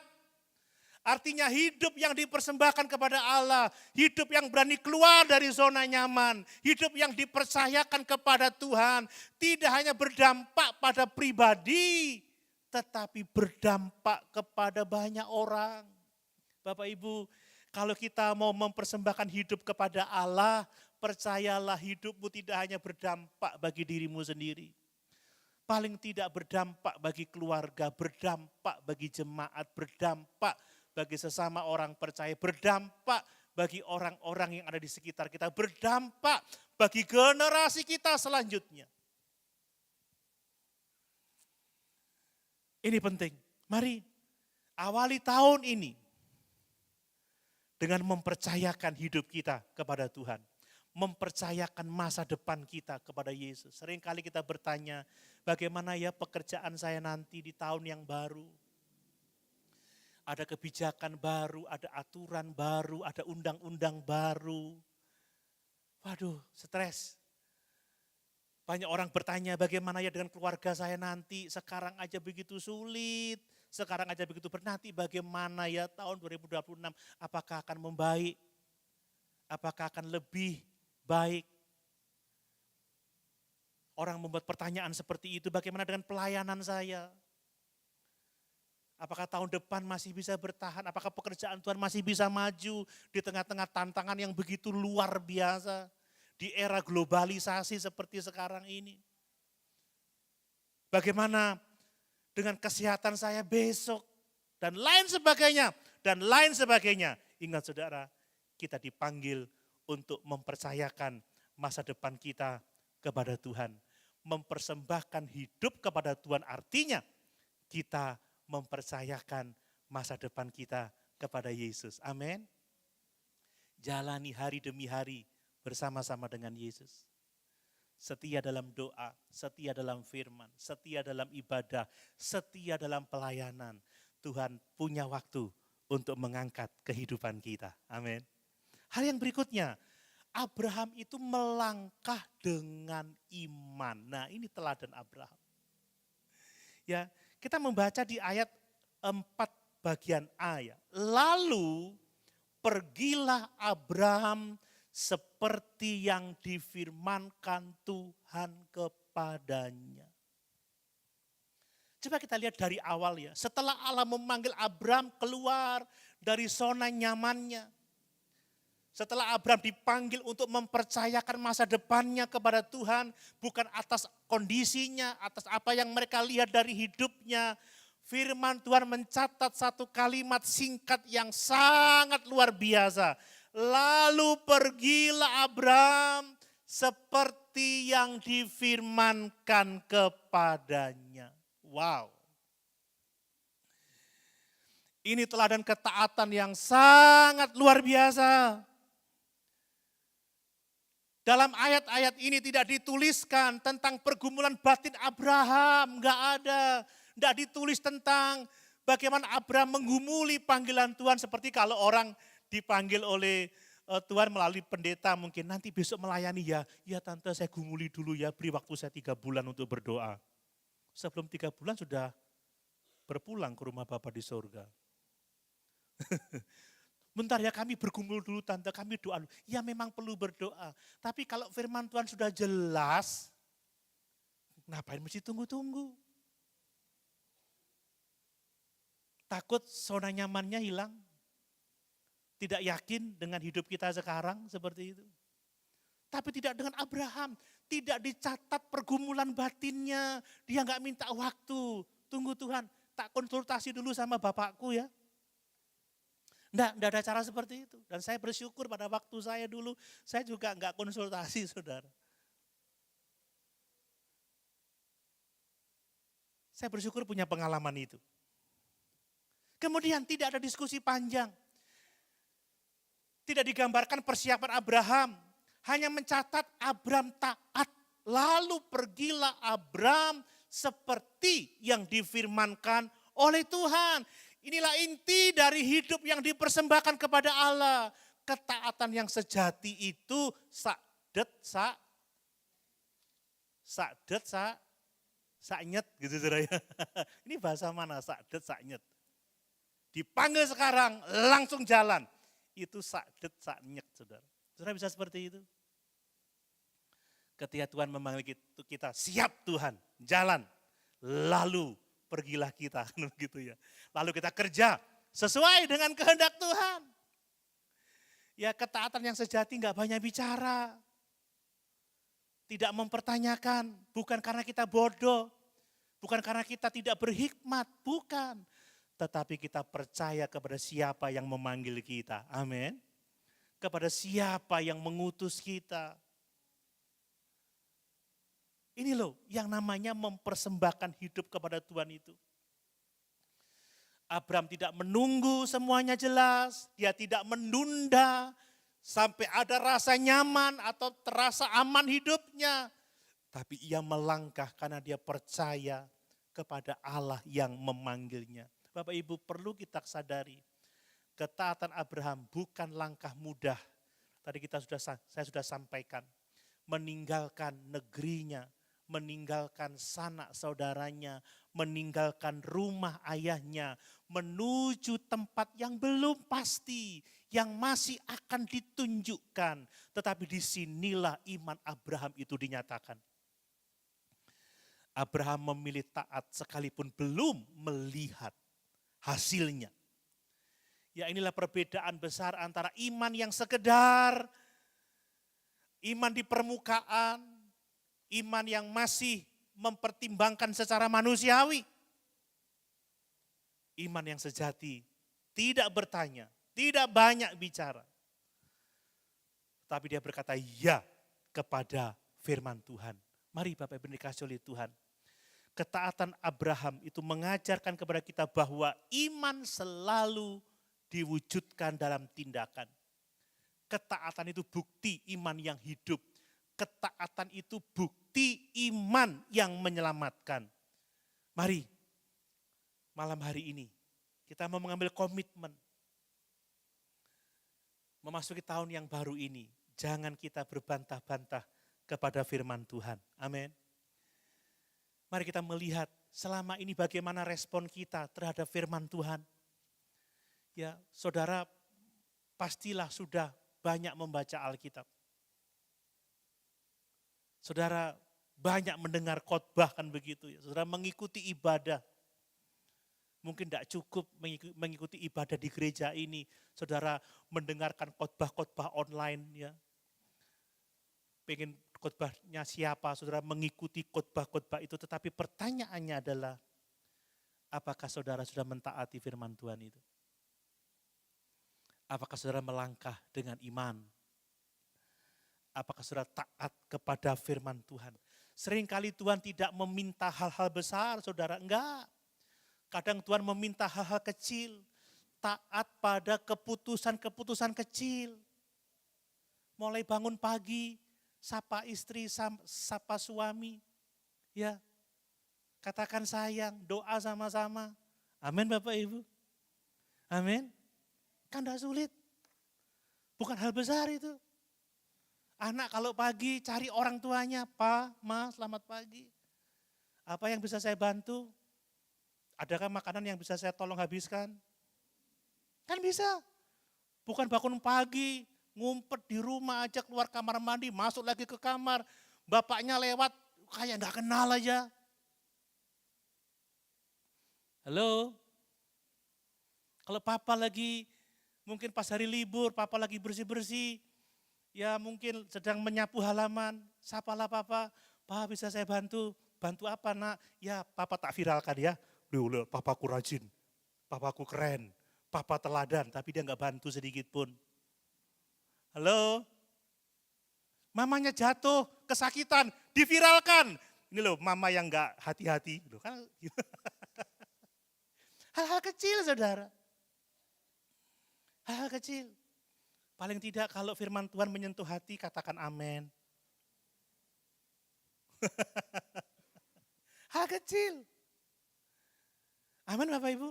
Artinya hidup yang dipersembahkan kepada Allah, hidup yang berani keluar dari zona nyaman, hidup yang dipercayakan kepada Tuhan, tidak hanya berdampak pada pribadi, tetapi berdampak kepada banyak orang. Bapak Ibu, kalau kita mau mempersembahkan hidup kepada Allah, percayalah hidupmu tidak hanya berdampak bagi dirimu sendiri. Paling tidak berdampak bagi keluarga, berdampak bagi jemaat, berdampak bagi sesama orang percaya, berdampak bagi orang-orang yang ada di sekitar kita, berdampak bagi generasi kita selanjutnya. Ini penting. Mari awali tahun ini dengan mempercayakan hidup kita kepada Tuhan. Mempercayakan masa depan kita kepada Yesus. Seringkali kita bertanya, bagaimana ya pekerjaan saya nanti di tahun yang baru? Ada kebijakan baru, ada aturan baru, ada undang-undang baru. Waduh, stres. Banyak orang bertanya bagaimana ya dengan keluarga saya nanti, sekarang aja begitu sulit, sekarang aja begitu berat, nanti bagaimana ya tahun 2026, apakah akan membaik, apakah akan lebih baik. Orang membuat pertanyaan seperti itu, bagaimana dengan pelayanan saya? Apakah tahun depan masih bisa bertahan? Apakah pekerjaan Tuhan masih bisa maju di tengah-tengah tantangan yang begitu luar biasa? di era globalisasi seperti sekarang ini. Bagaimana dengan kesehatan saya besok, dan lain sebagainya, dan lain sebagainya. Ingat saudara, kita dipanggil untuk mempercayakan masa depan kita kepada Tuhan. Mempersembahkan hidup kepada Tuhan artinya kita mempercayakan masa depan kita kepada Yesus. Amin. Jalani hari demi hari bersama-sama dengan Yesus. Setia dalam doa, setia dalam firman, setia dalam ibadah, setia dalam pelayanan. Tuhan punya waktu untuk mengangkat kehidupan kita. Amin. Hal yang berikutnya, Abraham itu melangkah dengan iman. Nah, ini teladan Abraham. Ya, kita membaca di ayat 4 bagian A ya. Lalu pergilah Abraham seperti yang difirmankan Tuhan kepadanya. Coba kita lihat dari awal ya. Setelah Allah memanggil Abraham keluar dari zona nyamannya. Setelah Abraham dipanggil untuk mempercayakan masa depannya kepada Tuhan. Bukan atas kondisinya, atas apa yang mereka lihat dari hidupnya. Firman Tuhan mencatat satu kalimat singkat yang sangat luar biasa. Lalu pergilah Abraham seperti yang difirmankan kepadanya. Wow. Ini teladan ketaatan yang sangat luar biasa. Dalam ayat-ayat ini tidak dituliskan tentang pergumulan batin Abraham, enggak ada. Enggak ditulis tentang bagaimana Abraham menggumuli panggilan Tuhan seperti kalau orang dipanggil oleh Tuhan melalui pendeta mungkin nanti besok melayani ya. Ya tante saya gumuli dulu ya, beri waktu saya 3 bulan untuk berdoa. Sebelum 3 bulan sudah berpulang ke rumah Bapa di surga. Bentar ya kami bergumul dulu tante, kami doa dulu. Ya memang perlu berdoa. Tapi kalau firman Tuhan sudah jelas, ngapain mesti tunggu-tunggu? Takut zona nyamannya hilang. Tidak yakin dengan hidup kita sekarang seperti itu. Tapi tidak dengan Abraham. Tidak dicatat pergumulan batinnya. Dia enggak minta waktu. Tunggu Tuhan, tak konsultasi dulu sama bapakku ya. Enggak ada cara seperti itu. Dan saya bersyukur pada waktu saya dulu, saya juga enggak konsultasi saudara. Saya bersyukur punya pengalaman itu. Kemudian tidak ada diskusi panjang. Tidak digambarkan persiapan Abraham. Hanya mencatat Abraham taat. Lalu pergilah Abraham seperti yang difirmankan oleh Tuhan. Inilah inti dari hidup yang dipersembahkan kepada Allah. Ketaatan yang sejati itu saknyet gitu saudara ya. Ini bahasa mana? Sakdet saknyet. Dipanggil sekarang langsung jalan. Itu sakdet saknyet saudara. Saudara bisa seperti itu? Ketika Tuhan memanggil kita, siap Tuhan, jalan. Lalu pergilah kita, gitu ya. Lalu kita kerja sesuai dengan kehendak Tuhan. Ya ketaatan yang sejati enggak banyak bicara. Tidak mempertanyakan, bukan karena kita bodoh. Bukan karena kita tidak berhikmat, bukan. Tetapi kita percaya kepada siapa yang memanggil kita. Amin. Kepada siapa yang mengutus kita. Ini loh yang namanya mempersembahkan hidup kepada Tuhan itu. Abraham tidak menunggu semuanya jelas, dia tidak menunda sampai ada rasa nyaman atau terasa aman hidupnya. Tapi ia melangkah karena dia percaya kepada Allah yang memanggilnya. Bapak Ibu perlu kita sadari, ketaatan Abraham bukan langkah mudah. Tadi saya sudah sampaikan, meninggalkan negerinya, meninggalkan sanak saudaranya, meninggalkan rumah ayahnya, menuju tempat yang belum pasti, yang masih akan ditunjukkan. Tetapi disinilah iman Abraham itu dinyatakan. Abraham memilih taat sekalipun belum melihat hasilnya. Ya inilah perbedaan besar antara iman yang sekedar iman di permukaan, iman yang masih mempertimbangkan secara manusiawi. Iman yang sejati, tidak bertanya, tidak banyak bicara. Tapi dia berkata ya kepada firman Tuhan. Mari Bapak Ibu dikasihi oleh Tuhan. Ketaatan Abraham itu mengajarkan kepada kita bahwa iman selalu diwujudkan dalam tindakan. Ketaatan itu bukti iman yang hidup. Ketaatan itu bukti iman yang menyelamatkan. Mari, malam hari ini kita mau mengambil komitmen. Memasuki tahun yang baru ini, jangan kita berbantah-bantah kepada firman Tuhan. Amin. Mari kita melihat selama ini bagaimana respon kita terhadap firman Tuhan. Ya, saudara pastilah sudah banyak membaca Alkitab. Saudara banyak mendengar khotbah kan begitu ya. Saudara mengikuti ibadah. Mungkin tidak cukup mengikuti ibadah di gereja ini. Saudara mendengarkan khotbah-khotbah online ya. Pengen khotbahnya siapa, saudara mengikuti khotbah-khotbah itu. Tetapi pertanyaannya adalah, apakah saudara sudah mentaati firman Tuhan itu? Apakah saudara melangkah dengan iman? Apakah saudara taat kepada firman Tuhan? Seringkali Tuhan tidak meminta hal-hal besar, saudara. Enggak. Kadang Tuhan meminta hal-hal kecil. Taat pada keputusan-keputusan kecil. Mulai bangun pagi, sapa istri, sapa suami. Ya, katakan sayang, doa sama-sama. Amin Bapak Ibu. Amin. Kan tidak sulit. Bukan hal besar itu. Anak kalau pagi cari orang tuanya, Pa, Ma, selamat pagi. Apa yang bisa saya bantu? Adakah makanan yang bisa saya tolong habiskan? Kan bisa. Bukan bangun pagi, ngumpet di rumah aja keluar kamar mandi, masuk lagi ke kamar. Bapaknya lewat, kayak gak kenal aja. Halo? Kalau papa lagi, mungkin pas hari libur, papa lagi bersih-bersih, ya mungkin sedang menyapu halaman, sapalah papa, Pa bisa saya bantu apa nak? Ya papa tak viralkan ya, lihat papaku rajin, papaku keren, papa teladan, tapi dia nggak bantu sedikit pun. Halo? Mamanya jatuh, kesakitan, diviralkan. Ini loh mama yang nggak hati-hati. Kan, hal-hal kecil saudara. Hal-hal kecil. Paling tidak kalau firman Tuhan menyentuh hati, katakan amin. Hal kecil. Amin Bapak Ibu.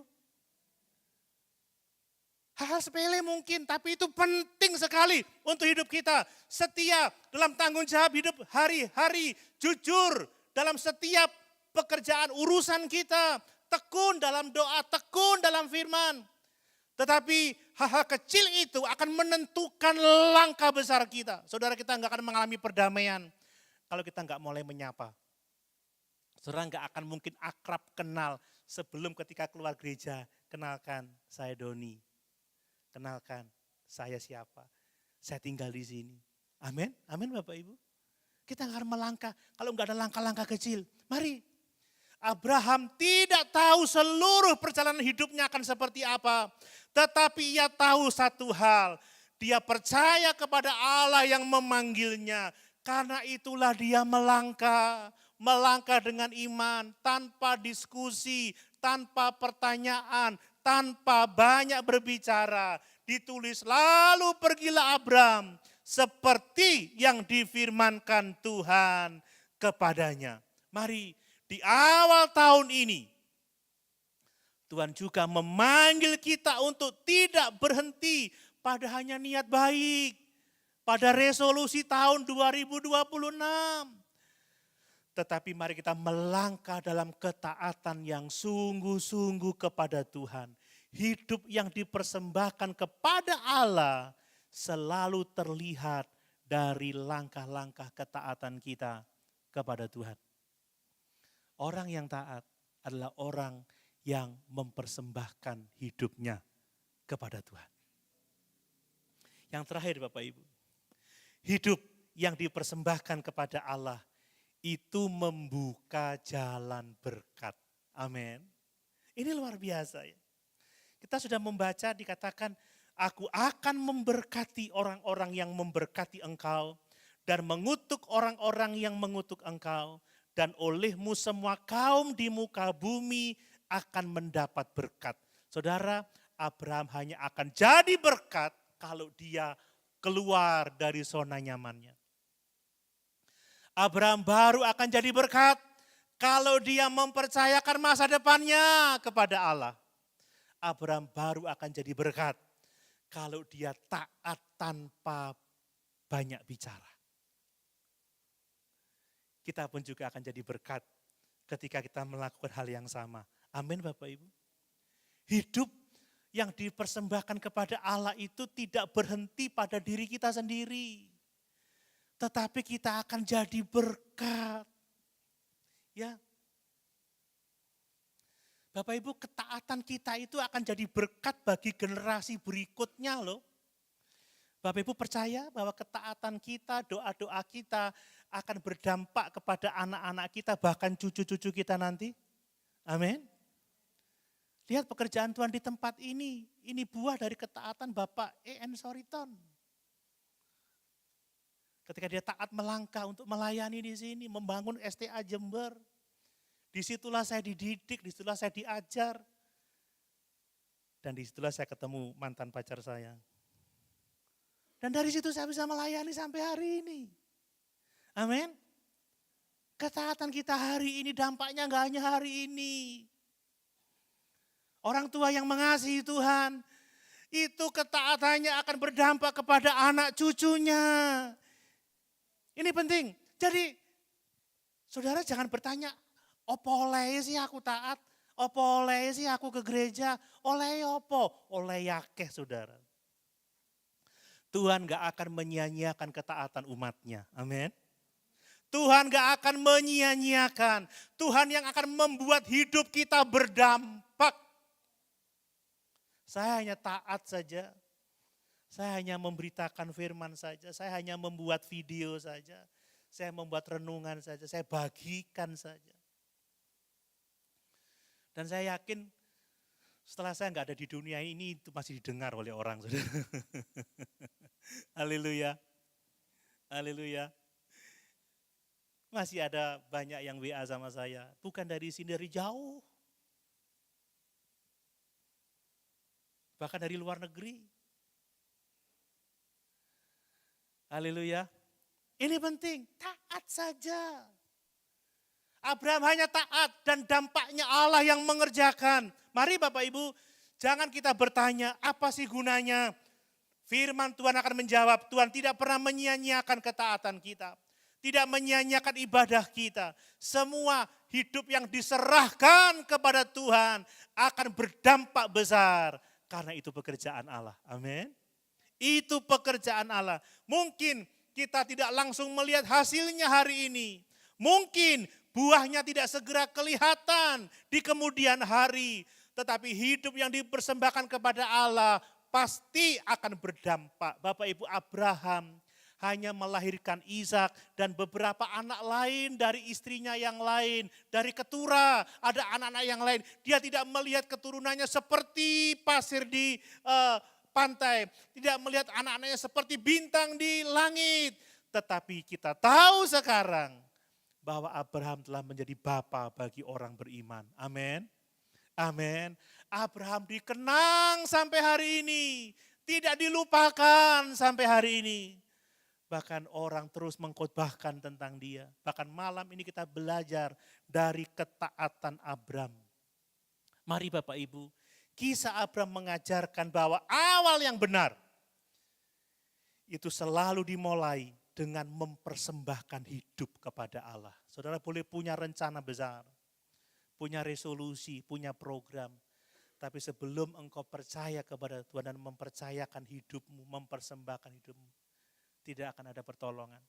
Hal-hal sepele mungkin, tapi itu penting sekali untuk hidup kita. Setia dalam tanggung jawab hidup hari-hari, jujur dalam setiap pekerjaan urusan kita. Tekun dalam doa, tekun dalam firman. Tetapi hal-hal kecil itu akan menentukan langkah besar kita. Saudara, kita nggak akan mengalami perdamaian kalau kita nggak mulai menyapa. Saudara nggak akan mungkin akrab kenal sebelum ketika keluar gereja. Kenalkan, saya Doni. Kenalkan, saya siapa. Saya tinggal di sini. Amin, amin Bapak Ibu. Kita akan melangkah, kalau nggak ada langkah-langkah kecil. Mari. Abraham tidak tahu seluruh perjalanan hidupnya akan seperti apa. Tetapi ia tahu satu hal. Dia percaya kepada Allah yang memanggilnya. Karena itulah dia melangkah. Melangkah dengan iman, tanpa diskusi, tanpa pertanyaan, tanpa banyak berbicara. Ditulis, lalu pergilah Abraham seperti yang difirmankan Tuhan kepadanya. Mari, di awal tahun ini, Tuhan juga memanggil kita untuk tidak berhenti pada hanya niat baik, pada resolusi tahun 2026. Tetapi mari kita melangkah dalam ketaatan yang sungguh-sungguh kepada Tuhan. Hidup yang dipersembahkan kepada Allah selalu terlihat dari langkah-langkah ketaatan kita kepada Tuhan. Orang yang taat adalah orang yang mempersembahkan hidupnya kepada Tuhan. Yang terakhir Bapak Ibu, hidup yang dipersembahkan kepada Allah itu membuka jalan berkat. Amin. Ini luar biasa ya. Kita sudah membaca dikatakan, aku akan memberkati orang-orang yang memberkati engkau dan mengutuk orang-orang yang mengutuk engkau, dan olehmu semua kaum di muka bumi akan mendapat berkat. Saudara, Abraham hanya akan jadi berkat kalau dia keluar dari zona nyamannya. Abraham baru akan jadi berkat kalau dia mempercayakan masa depannya kepada Allah. Abraham baru akan jadi berkat kalau dia taat tanpa banyak bicara. Kita pun juga akan jadi berkat ketika kita melakukan hal yang sama. Amin Bapak Ibu. Hidup yang dipersembahkan kepada Allah itu tidak berhenti pada diri kita sendiri. Tetapi kita akan jadi berkat. Ya. Bapak Ibu, ketaatan kita itu akan jadi berkat bagi generasi berikutnya loh. Bapak Ibu percaya bahwa ketaatan kita, doa-doa kita akan berdampak kepada anak-anak kita, bahkan cucu-cucu kita nanti. Amin. Lihat pekerjaan Tuhan di tempat ini buah dari ketaatan Bapak E.N. Soriton. Ketika dia taat melangkah untuk melayani di sini, membangun STA Jember. Disitulah saya dididik, disitulah saya diajar. Dan disitulah saya ketemu mantan pacar saya. Dan dari situ saya bisa melayani sampai hari ini. Amin. Ketaatan kita hari ini dampaknya enggak hanya hari ini. Orang tua yang mengasihi Tuhan, itu ketaatannya akan berdampak kepada anak cucunya. Ini penting. Jadi, saudara jangan bertanya, opo oleh sih aku taat, opo oleh sih aku ke gereja, oleh opo? Oleh yakeh saudara. Tuhan gak akan menyia-nyiakan ketaatan umatnya. Amin. Tuhan gak akan menyia-nyiakan. Tuhan yang akan membuat hidup kita berdampak. Saya hanya taat saja. Saya hanya memberitakan firman saja, saya hanya membuat video saja, saya membuat renungan saja, saya bagikan saja. Dan saya yakin setelah saya nggak ada di dunia ini, itu masih didengar oleh orang. Haleluya, haleluya. Masih ada banyak yang WA sama saya, bukan dari sini, dari jauh. Bahkan dari luar negeri. Haleluya. Ini penting, taat saja. Abraham hanya taat dan dampaknya Allah yang mengerjakan. Mari Bapak Ibu, jangan kita bertanya apa sih gunanya. Firman Tuhan akan menjawab, Tuhan tidak pernah menyia-nyiakan ketaatan kita. Tidak menyia-nyiakan ibadah kita. Semua hidup yang diserahkan kepada Tuhan akan berdampak besar. Karena itu pekerjaan Allah. Amin. Itu pekerjaan Allah. Mungkin kita tidak langsung melihat hasilnya hari ini. Mungkin buahnya tidak segera kelihatan di kemudian hari. Tetapi hidup yang dipersembahkan kepada Allah pasti akan berdampak. Bapak Ibu, Abraham hanya melahirkan Ishak dan beberapa anak lain dari istrinya yang lain. Dari keturah ada anak-anak yang lain. Dia tidak melihat keturunannya seperti pasir di pantai, tidak melihat anak-anaknya seperti bintang di langit. Tetapi kita tahu sekarang bahwa Abraham telah menjadi bapa bagi orang beriman. Amin. Amin. Abraham dikenang sampai hari ini, tidak dilupakan sampai hari ini. Bahkan orang terus mengkhotbahkan tentang dia. Bahkan malam ini kita belajar dari ketaatan Abraham. Mari Bapak Ibu, kisah Abraham mengajarkan bahwa awal yang benar itu selalu dimulai dengan mempersembahkan hidup kepada Allah. Saudara boleh punya rencana besar, punya resolusi, punya program. Tapi sebelum engkau percaya kepada Tuhan dan mempercayakan hidupmu, mempersembahkan hidupmu, tidak akan ada pertolongan.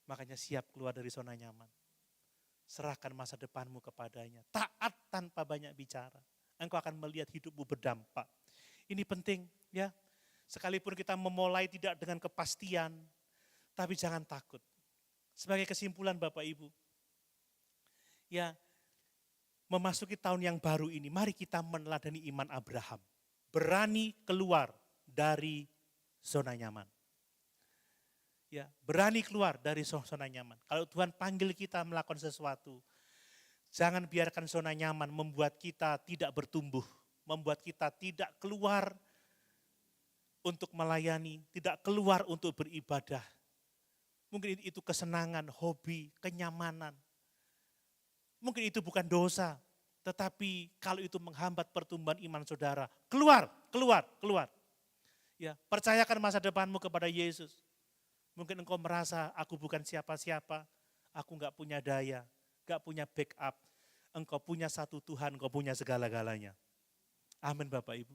Makanya siap keluar dari zona nyaman. Serahkan masa depanmu kepadanya. Taat tanpa banyak bicara. Engkau akan melihat hidupmu berdampak. Ini penting ya. Sekalipun kita memulai tidak dengan kepastian, tapi jangan takut. Sebagai kesimpulan Bapak Ibu, ya memasuki tahun yang baru ini, mari kita meneladani iman Abraham. Berani keluar dari zona nyaman. Ya, berani keluar dari zona nyaman. Kalau Tuhan panggil kita melakukan sesuatu, jangan biarkan zona nyaman membuat kita tidak bertumbuh, membuat kita tidak keluar untuk melayani, tidak keluar untuk beribadah. Mungkin itu kesenangan, hobi, kenyamanan. Mungkin itu bukan dosa, tetapi kalau itu menghambat pertumbuhan iman saudara, keluar. Ya, percayakan masa depanmu kepada Yesus. Mungkin engkau merasa aku bukan siapa-siapa, aku enggak punya daya, enggak punya backup. Engkau punya satu Tuhan, engkau punya segala-galanya. Amin Bapak Ibu.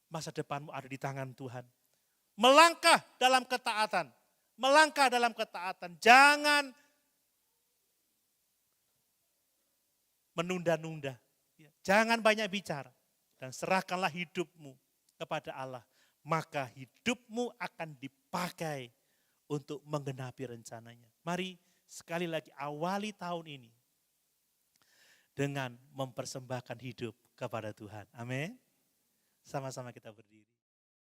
Masa depanmu ada di tangan Tuhan. Melangkah dalam ketaatan. Melangkah dalam ketaatan. Jangan menunda-nunda. Jangan banyak bicara. Dan serahkanlah hidupmu kepada Allah. Maka hidupmu akan dipakai untuk menggenapi rencananya. Mari sekali lagi awali tahun ini dengan mempersembahkan hidup kepada Tuhan. Amin. Sama-sama kita berdiri.